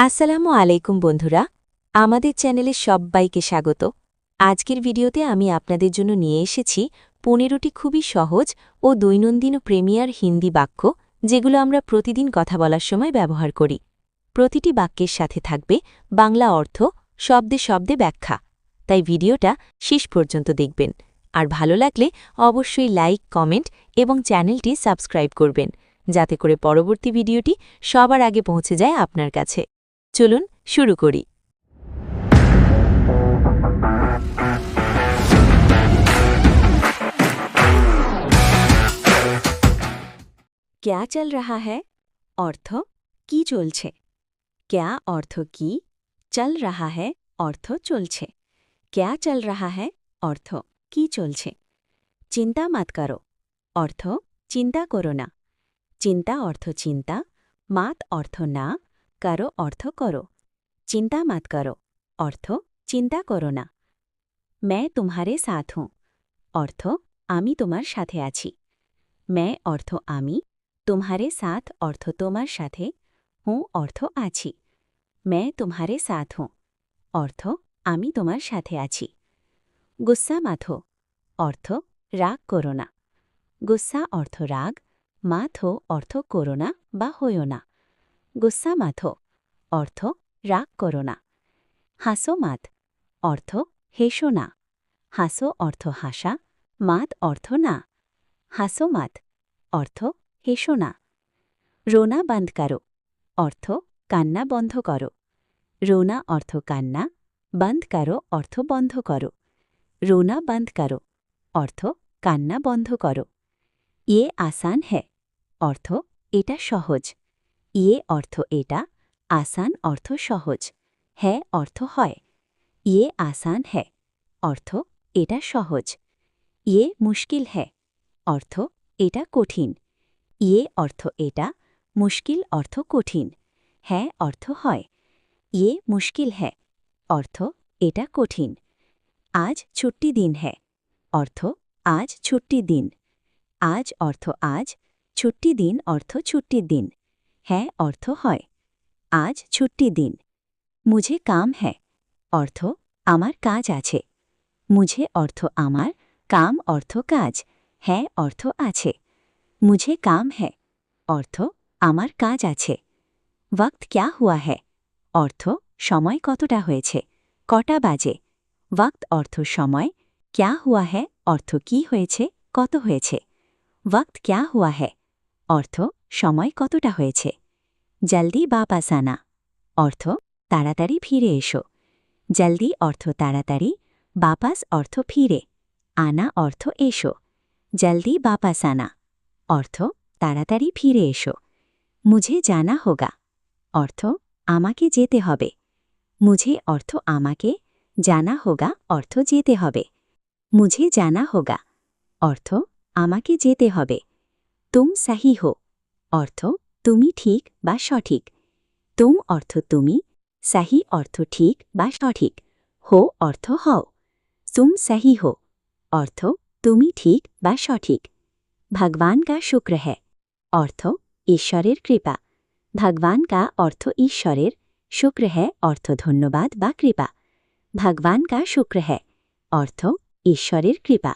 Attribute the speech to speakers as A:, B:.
A: আসসালামু আলাইকুম বন্ধুরা, আমাদের চ্যানেলে সব্বাইকে স্বাগত। আজকের ভিডিওতে আমি আপনাদের জন্য নিয়ে এসেছি 15টি খুবই সহজ ও দৈনন্দিন প্রেমিয়ার হিন্দি বাক্য, যেগুলো আমরা প্রতিদিন কথা বলার সময় ব্যবহার করি। প্রতিটি বাক্যের সাথে থাকবে বাংলা অর্থ, শব্দে শব্দে ব্যাখ্যা। তাই ভিডিওটা শেষ পর্যন্ত দেখবেন। আর ভালো লাগলে অবশ্যই লাইক, কমেন্ট এবং চ্যানেলটি সাবস্ক্রাইব করবেন, যাতে করে পরবর্তী ভিডিওটি সবার আগে পৌঁছে যায় আপনার কাছে। চলুন শুরু করি। क्या चल रहा है? অর্থ কি চলছে। क्या অর্থ কি, চল रहा है অর্থ চলছে। क्या चल रहा है অর্থ কি চলছে। চিন্তা মত করো অর্থ চিন্তা করো না। চিন্তা অর্থ চিন্তা, মাত অর্থ না, করো অর্থ করো। চিন্তা মত করো অর্থ চিন্তা করো না। मैं तुम्हारे साथ हूँ অর্থ আমি তোমার সাথে আছি। मैं অর্থ আমি, तुम्हारे साथ অর্থ তোমার সাথে, हूँ অর্থ আছি। मैं तुम्हारे साथ हूँ অর্থ আমি তোমার সাথে আছি। गुस्सा मत हो অর্থ রাগ করো না। गुस्सा অর্থ রাগ, মাত হো অর্থ করো না বা হইও না। गुस्सा मत हो অর্থ রাগ করো না। হাসো মাত অর্থ হেসো না। হাসো অর্থ হাসা, মাত অর্থ না। হাসো মাত অর্থ হেসো না। রোনা বন্ধ করো অর্থ কান্না বন্ধ করো। রোনা অর্থ কান্না, বন্ধ করো অর্থ বন্ধ করো। রোনা বন্ধ করো অর্থ কান্না বন্ধ করো। ইয়ে আসান হ্যায় অর্থ এটা সহজ। ইয়ে অর্থ এটা, আসান অর্থ সহজ, হ্যায় অর্থ হয়। ইয়ে আসান হ্যায় অর্থ এটা সহজ। ইয়ে মুশকিল হ্যায় অর্থ এটা কঠিন। ইয়ে অর্থ এটা, মুশকিল অর্থ কঠিন, হ্যাঁ অর্থ হয়। ইয়ে মুশকিল হ্যায় অর্থ এটা কঠিন। আজ ছুটি দিন হ্যায় অর্থ আজ ছুটির দিন। আজ অর্থ আজ, ছুটি দিন অর্থ ছুটির দিন, হ্যাঁ অর্থ হয়। আজ ছুটির দিন। মুঝে কাম হ্যায় অর্থ আমার কাজ আছে। মুঝে অর্থ আমার, কাম অর্থ কাজ, হ্যাঁ অর্থ আছে। মুঝে কাম হ্যায় অর্থ আমার কাজ আছে। ওয়াক্ত ক্যা হুয়া হ্যায় অর্থ সময় কতটা হয়েছে, কটা বাজে। ওয়াক্ত অর্থ সময়, ক্যা হুয়া হ্যায় অর্থ কি হয়েছে, কত হয়েছে। ওয়াক্ত ক্যা হুয়া হ্যায় অর্থ সময় কতটা হয়েছে। জলদি বাপাস আনা অর্থ তাড়াতাড়ি ফিরে এসো। জলদি অর্থ তাড়াতাড়ি, বাপাস অর্থ ফিরে, আনা অর্থ এসো। জলদি বাপাস আনা অর্থ তাড়াতাড়ি ফিরে এসো। মুঝে জানা হোগা অর্থ আমাকে যেতে হবে। মুঝে অর্থ আমাকে, জানা হোগা অর্থ যেতে হবে। মুঝে জানা হোগা অর্থ আমাকে যেতে হবে। তুম সাহি হো অর্থ তুমি ঠিক বা সঠিক। তুম অর্থ তুমি, সাহি অর্থ ঠিক বা সঠিক, হো অর্থ হও। তুম সাহি হো অর্থ তুমি ঠিক বা সঠিক। ভগবান কা শুক্র হ্যায় অর্থ ঈশ্বরের কৃপা। ভগবান কা অর্থ ঈশ্বরের, শুক্র হ্যায় অর্থ ধন্যবাদ বা কৃপা। ভগবান কা শুক্র হ্যায় অর্থ ঈশ্বরের কৃপা।